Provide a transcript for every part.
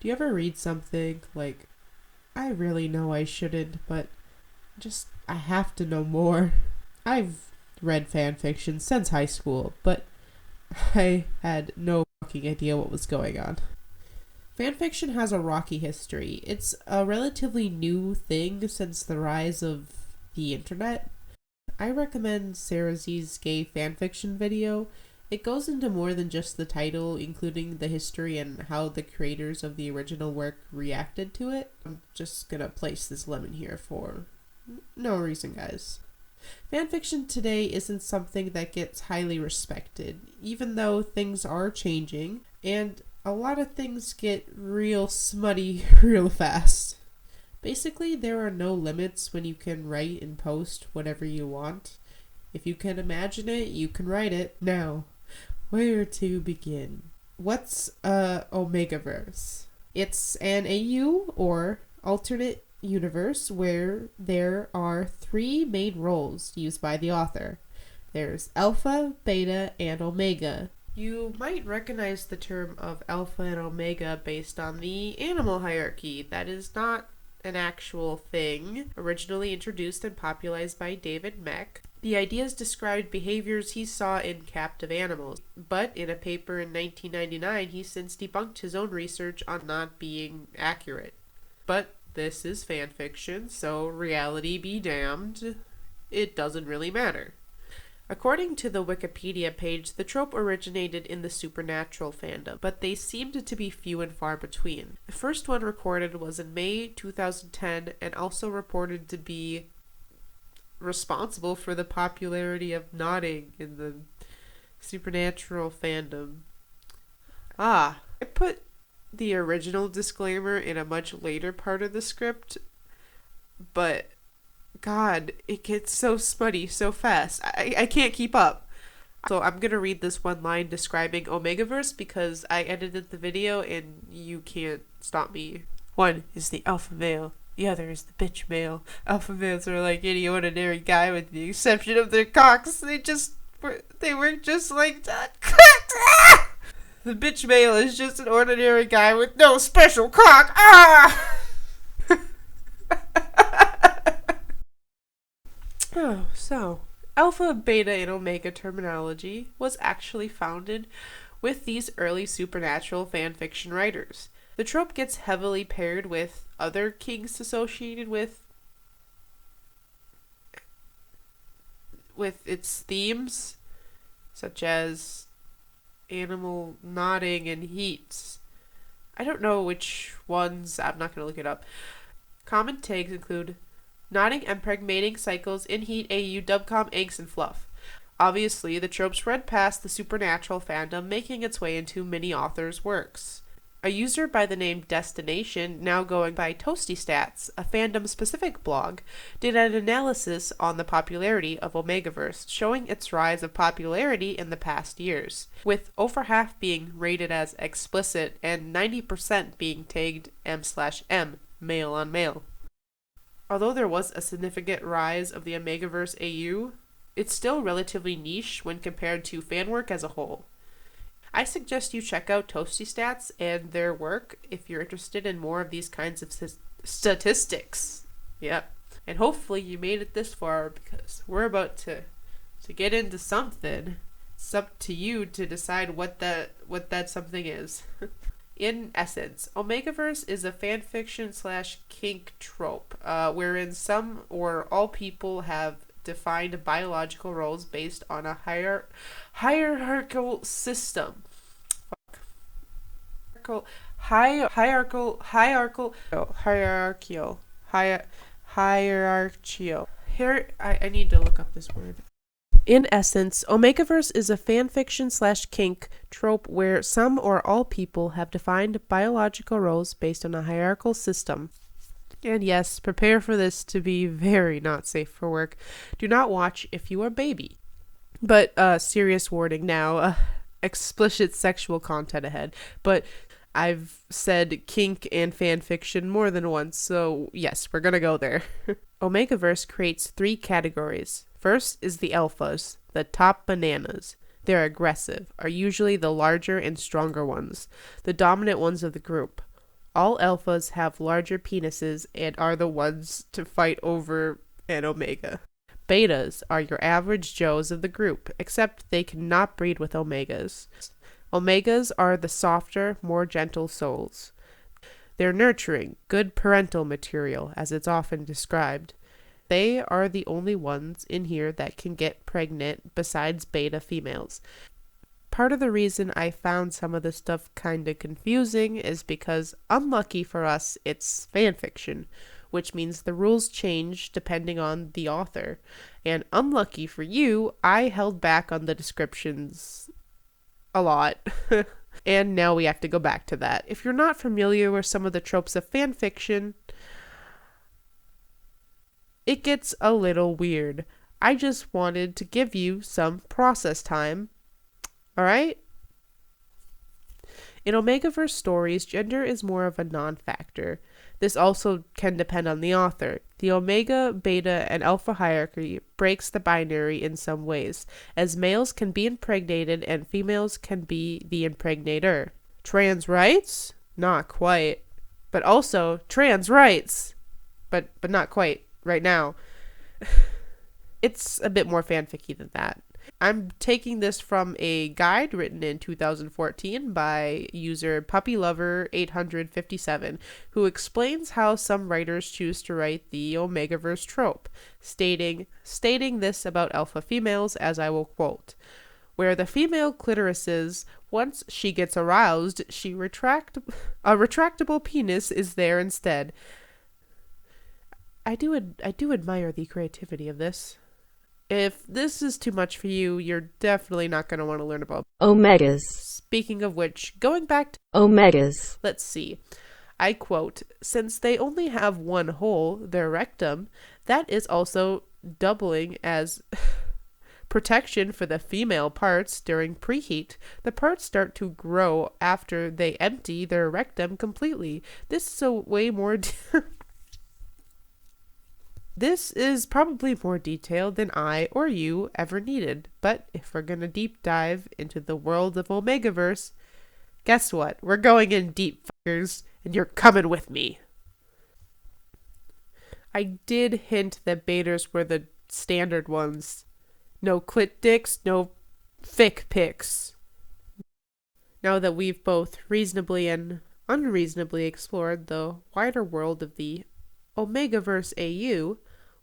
Do you ever read something like, I really know I shouldn't, but I have to know more? I've read fan fiction since high school, but I had no fucking idea what was going on. Fanfiction has a rocky history. It's a relatively new thing since the rise of the internet. I recommend Sarah Z's gay fanfiction video. It goes into more than just the title, including the history and how the creators of the original work reacted to it. I'm just gonna place this lemon here for no reason, guys. Fanfiction today isn't something that gets highly respected, even though things are changing, and a lot of things get real smutty real fast. Basically, there are no limits when you can write and post whatever you want. If you can imagine it, you can write it. Now, where to begin? What's Omegaverse? It's an AU, or alternate universe, where there are three main roles used by the author. There's Alpha, Beta, and Omega. You might recognize the term of Alpha and Omega based on the animal hierarchy. That is not an actual thing, originally introduced and popularized by David Mech. The ideas described behaviors he saw in captive animals, but in a paper in 1999 he since debunked his own research on not being accurate. But this is fanfiction, so reality be damned, it doesn't really matter. According to the Wikipedia page, the trope originated in the supernatural fandom, but they seemed to be few and far between. The first one recorded was in May 2010 and also reported to be responsible for the popularity of nodding in the supernatural fandom. I put the original disclaimer in a much later part of the script, but God, it gets so smutty so fast. I can't keep up. So I'm gonna read this one line describing Omegaverse because I edited the video and you can't stop me. One is the alpha male. The other is the bitch male. Alpha males are like any ordinary guy with the exception of their cocks. They work just like that. The bitch male is just an ordinary guy with no special cock. So, Alpha, Beta, and Omega terminology was actually founded with these early supernatural fanfiction writers. The trope gets heavily paired with other kinks associated with its themes, such as animal nodding and heats. I don't know which ones, I'm not going to look it up. Common tags include nodding, impregnating, cycles, in heat, AU, dubcom, inks, and fluff. Obviously, the trope spread past the supernatural fandom, making its way into many authors' works. A user by the name Destination, now going by Toasty Stats, a fandom-specific blog, did an analysis on the popularity of Omegaverse, showing its rise of popularity in the past years, with over half being rated as explicit and 90% being tagged M/M, male on male. Although there was a significant rise of the Omegaverse AU, it's still relatively niche when compared to fan work as a whole. I suggest you check out Toasty Stats and their work if you're interested in more of these kinds of statistics. Yep. And hopefully you made it this far because we're about to get into something. It's up to you to decide what that something is. In essence, Omegaverse is a fanfiction/kink trope, wherein some or all people have defined biological roles based on a hierarchical system. Hierarchical. Here, I need to look up this word. In essence, Omegaverse is a fanfiction/kink trope where some or all people have defined biological roles based on a hierarchical system. And yes, prepare for this to be very not safe for work. Do not watch if you are a baby. But serious warning now, explicit sexual content ahead. But I've said kink and fanfiction more than once, so yes, we're gonna go there. Omegaverse creates three categories. First is the alphas, the top bananas. They're aggressive, are usually the larger and stronger ones, the dominant ones of the group. All alphas have larger penises and are the ones to fight over an omega. Betas are your average Joes of the group, except they cannot breed with omegas. Omegas are the softer, more gentle souls. They're nurturing, good parental material, as it's often described. They are the only ones in here that can get pregnant besides beta females. Part of the reason I found some of this stuff kinda confusing is because, unlucky for us, it's fanfiction, which means the rules change depending on the author. And unlucky for you, I held back on the descriptions a lot. And now we have to go back to that. If you're not familiar with some of the tropes of fanfiction, it gets a little weird. I just wanted to give you some process time. Alright? In Omegaverse stories, gender is more of a non-factor. This also can depend on the author. The omega, beta, and alpha hierarchy breaks the binary in some ways, as males can be impregnated and females can be the impregnator. Trans rights? Not quite. But also, trans rights! But not quite, right now. It's a bit more fanficky than that. I'm taking this from a guide written in 2014 by user puppylover857, who explains how some writers choose to write the Omegaverse trope, stating this about alpha females, as I will quote, "Where the female clitoris is, once she gets aroused, a retractable penis is there instead." I do admire the creativity of this. If this is too much for you, you're definitely not going to want to learn about omegas. Speaking of which, going back to omegas, let's see. I quote, "Since they only have one hole, their rectum, that is also doubling as protection for the female parts during preheat. The parts start to grow after they empty their rectum completely. This is a way more..." This is probably more detailed than I or you ever needed, but if we're gonna deep dive into the world of Omegaverse, guess what? We're going in deep, fuckers, and you're coming with me. I did hint that betas were the standard ones. No clit dicks, no fic pics. Now that we've both reasonably and unreasonably explored the wider world of the Omegaverse AU,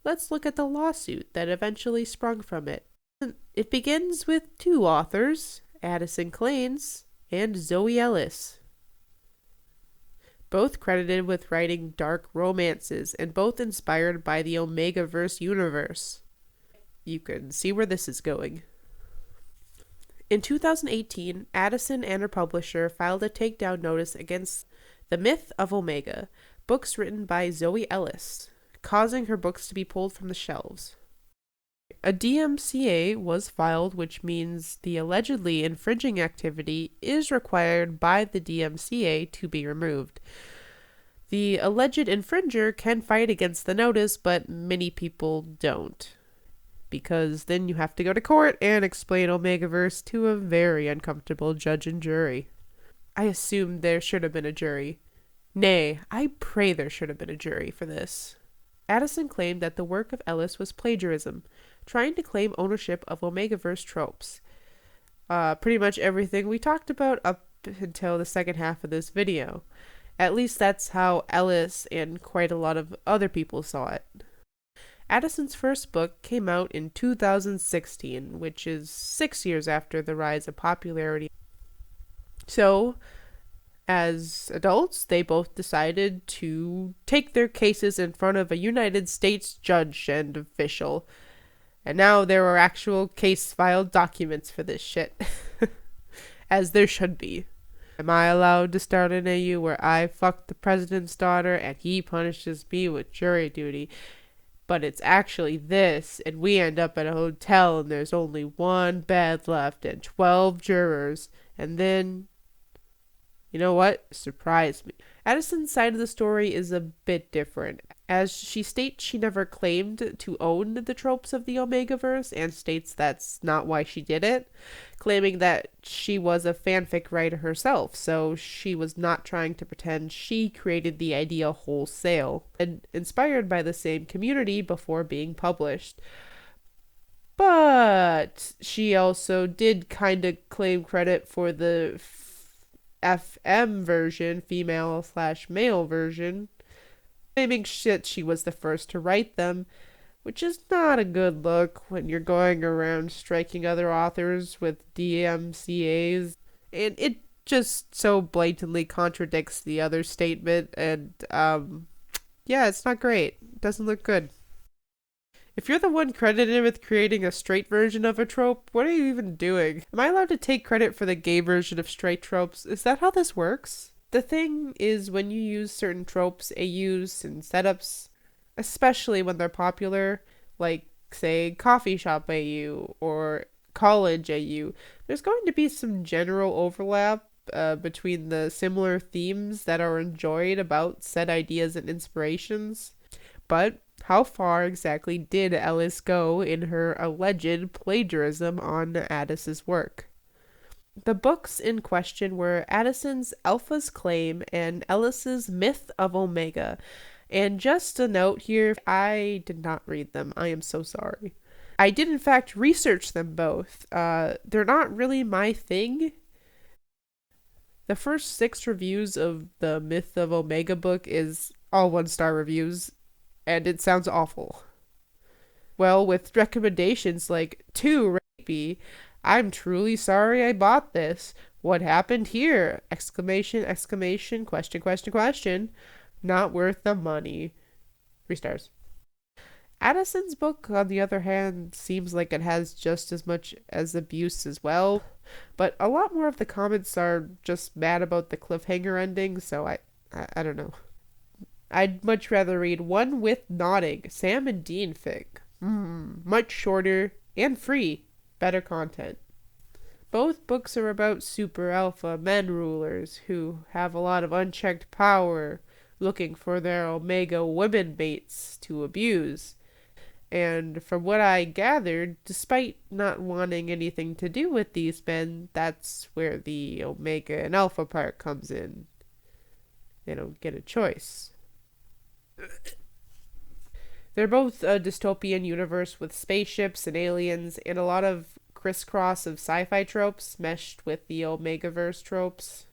let's look at the lawsuit that eventually sprung from it. It begins with two authors, Addison Claines and Zoe Ellis, both credited with writing dark romances and both inspired by the Omegaverse universe. You can see where this is going. In 2018, Addison and her publisher filed a takedown notice against The Myth of Omega, books written by Zoe Ellis, causing her books to be pulled from the shelves. A DMCA was filed, which means the allegedly infringing activity is required by the DMCA to be removed. The alleged infringer can fight against the notice, but many people don't, because then you have to go to court and explain Omegaverse to a very uncomfortable judge and jury. I assume there should have been a jury. Nay, I pray there should have been a jury for this. Addison claimed that the work of Ellis was plagiarism, trying to claim ownership of Omegaverse tropes. Pretty much everything we talked about up until the second half of this video. At least that's how Ellis and quite a lot of other people saw it. Addison's first book came out in 2016, which is 6 years after the rise of popularity. So, as adults, they both decided to take their cases in front of a United States judge and official. And now there are actual case filed documents for this shit. As there should be. Am I allowed to start an AU where I fucked the president's daughter and he punishes me with jury duty? But it's actually this, and we end up at a hotel and there's only one bed left and 12 jurors, and then... You know what? Surprised me. Addison's side of the story is a bit different, as she states she never claimed to own the tropes of the Omegaverse and states that's not why she did it, claiming that she was a fanfic writer herself, so she was not trying to pretend she created the idea wholesale, and inspired by the same community before being published. But she also did kind of claim credit for the FM version, female/male version, claiming shit she was the first to write them, which is not a good look when you're going around striking other authors with DMCAs. And it just so blatantly contradicts the other statement, and yeah, it's not great. It doesn't look good. If you're the one credited with creating a straight version of a trope, what are you even doing? Am I allowed to take credit for the gay version of straight tropes? Is that how this works? The thing is, when you use certain tropes, AUs, and setups, especially when they're popular, like, say, coffee shop AU or college AU, there's going to be some general overlap between the similar themes that are enjoyed about said ideas and inspirations. But how far exactly did Ellis go in her alleged plagiarism on Addis's work? The books in question were Addison's Alpha's Claim and Ellis's Myth of Omega. And just a note here, I did not read them. I am so sorry. I did in fact research them both. They're not really my thing. The first 6 reviews of the Myth of Omega book is all 1-star reviews, and it sounds awful. Well, with recommendations like, too rapey, I'm truly sorry I bought this. What happened here? Exclamation, exclamation, question, question, question. Not worth the money. 3 stars. Addison's book, on the other hand, seems like it has just as much as abuse as well, but a lot more of the comments are just mad about the cliffhanger ending, so I don't know. I'd much rather read One with Nodding, Sam and Dean fic. Much shorter and free. Better content. Both books are about super alpha men rulers who have a lot of unchecked power, looking for their Omega women mates to abuse. And from what I gathered, despite not wanting anything to do with these men, that's where the Omega and Alpha part comes in. They don't get a choice. They're both a dystopian universe with spaceships and aliens and a lot of crisscross of sci-fi tropes meshed with the Omegaverse tropes.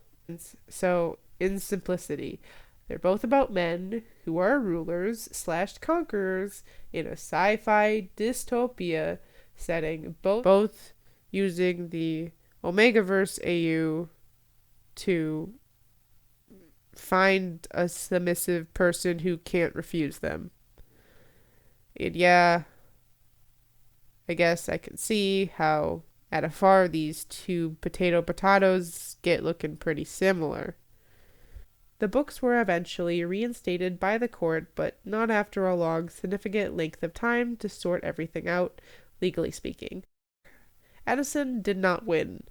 So, in simplicity, they're both about men who are rulers/conquerors in a sci-fi dystopia setting, both using the Omegaverse AU to find a submissive person who can't refuse them. And yeah, I guess I can see how at afar these two potatoes get looking pretty similar. The books were eventually reinstated by the court, but not after a long, significant length of time to sort everything out, legally speaking. Addison did not win.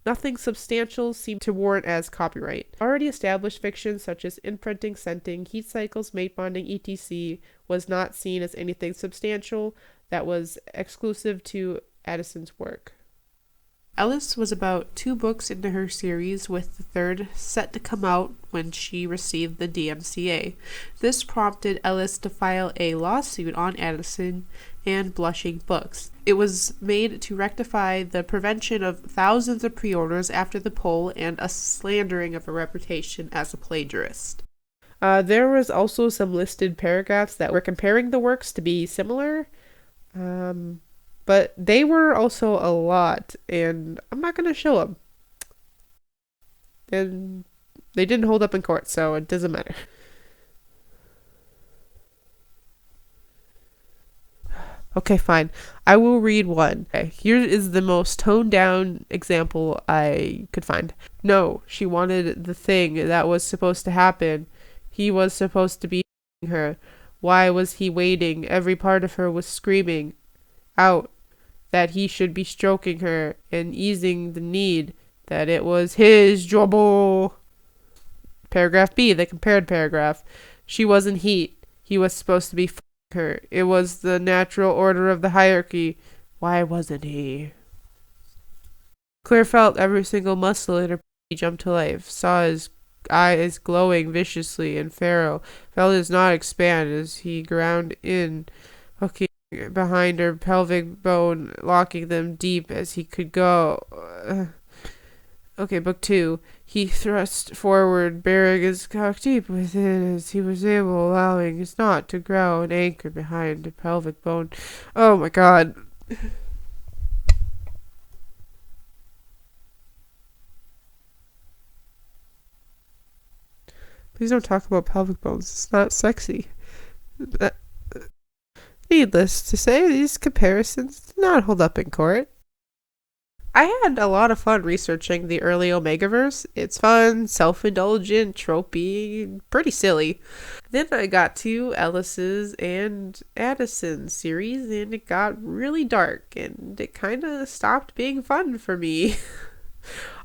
Nothing substantial seemed to warrant as copyright. Already established fiction such as imprinting, scenting, heat cycles, mate bonding, etc. was not seen as anything substantial that was exclusive to Addison's work. Ellis was about 2 books into her series, with the 3rd set to come out when she received the DMCA. This prompted Ellis to file a lawsuit on Addison and Blushing Books. It was made to rectify the prevention of thousands of pre-orders after the poll and a slandering of her reputation as a plagiarist. There was also some listed paragraphs that were comparing the works to be similar, but they were also a lot, and I'm not going to show them. And they didn't hold up in court, so it doesn't matter. Okay, fine. I will read one. Okay, here is the most toned down example I could find. No, she wanted the thing that was supposed to happen. He was supposed to be her. Why was he waiting? Every part of her was screaming out that he should be stroking her and easing the need, that it was his job. Paragraph B, the compared paragraph. She wasn't heat. He was supposed to be her. It was the natural order of the hierarchy. Why wasn't he? Claire felt every single muscle in her body jump to life, saw his eyes glowing viciously and Pharaoh, felt his knot expand as he ground in, hooking behind her pelvic bone, locking them deep as he could go. Okay, book 2. He thrust forward, bearing his cock deep within as he was able, allowing his knot to grow and anchor behind the pelvic bone. Oh my god. Please don't talk about pelvic bones. It's not sexy. Needless to say, these comparisons did not hold up in court. I had a lot of fun researching the early Omegaverse. It's fun, self-indulgent, tropey, pretty silly. Then I got to Ellis's and Addison's series, and it got really dark, and it kind of stopped being fun for me.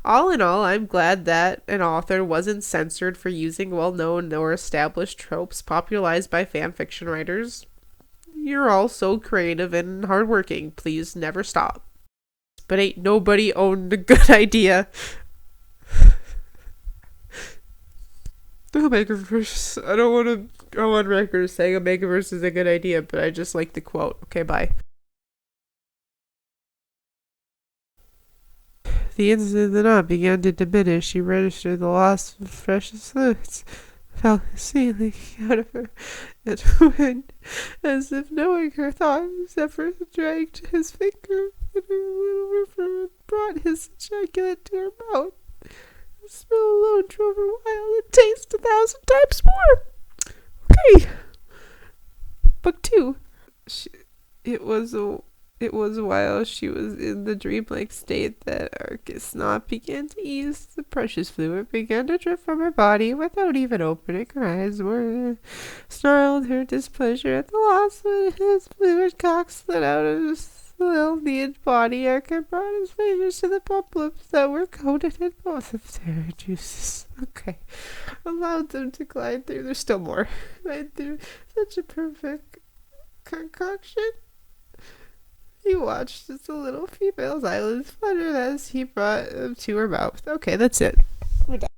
All in all, I'm glad that an author wasn't censored for using well-known or established tropes popularized by fanfiction writers. You're all so creative and hardworking. Please never stop. But ain't nobody owned a good idea. Omegaverse. I don't want to go on record saying Omegaverse is a good idea, but I just like the quote. Okay, bye. The instant the knot began to diminish, she registered the loss of precious fluids. Felt the sea leaking out of her, and when, as if knowing her thoughts, Zephyr dragged his finger in her little river and brought his ejaculate to her mouth. The smell alone drove her wild and taste 1,000 times more. Okay. Book 2. It was while she was in the dreamlike state that Arcus knot began to ease. The precious fluid began to drip from her body without even opening her eyes. More snarled her displeasure at the loss when his fluid cock slid out of his little neat body. Arcus brought his fingers to the plump lips that were coated in both of their juices. Okay. Allowed them to glide through. There's still more. Glide through such a perfect concoction. He watched as the little female's eyelids fluttered as he brought them to her mouth. Okay, that's it. We're done.